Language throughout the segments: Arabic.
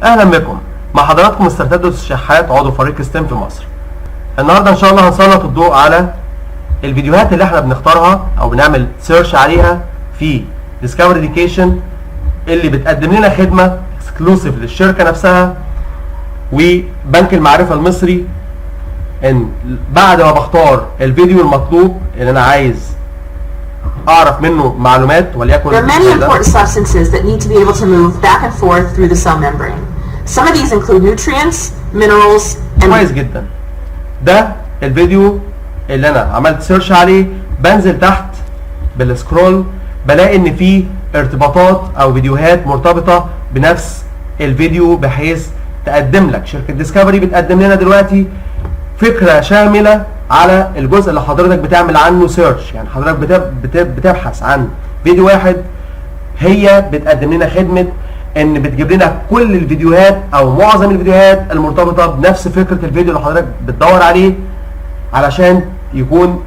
اهلا بكم مع حضراتكم مستر تدرس الشحات عضو فريق ستيم في مصر. النهارده ان شاء الله هنسلط الضوء على الفيديوهات اللي احنا بنختارها او بنعمل سيرش عليها في ديسكفري إديوكيشن اللي بتقدم لنا خدمه اكسكلوسيف للشركه نفسها وبنك المعرفه المصري. ان بعد ما بختار الفيديو المطلوب اللي انا عايز اعرف منه معلومات وليكن There are many important substances that need to be able to move back and forth through the cell membrane. Some of these include nutrients, minerals, and كويس جدا. ده الفيديو اللي انا عملت سيرش عليه. بنزل تحت بالسكرول بلاقي ان في ارتباطات او فيديوهات مرتبطه بنفس الفيديو بحيث تقدم لك شركه ديسكفري بتقدم لنا دلوقتي فكره شامله على الجزء اللي حضرتك بتعمل عنه سيرش. يعني حضرتك بتبحث عن فيديو واحد، هي بتقدم لنا خدمه ان بتجيب لنا كل الفيديوهات او معظم الفيديوهات المرتبطه بنفس فكره الفيديو اللي حضرتك بتدور عليه علشان يكون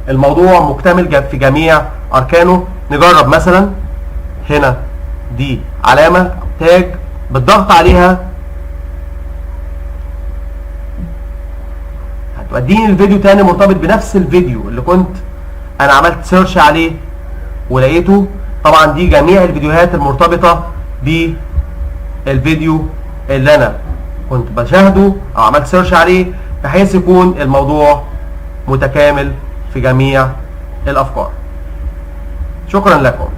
الموضوع مكتمل في جميع اركانه. نجرب مثلا هنا دي علامه او تاج بالضغط عليها هتوديني الفيديو تاني مرتبط بنفس الفيديو اللي كنت انا عملت سيرش عليه ولقيته. طبعا دي جميع الفيديوهات المرتبطه بالفيديو اللي انا كنت بشاهده او عملت سيرش عليه بحيث يكون الموضوع متكامل في جميع الافكار. شكرا لكم.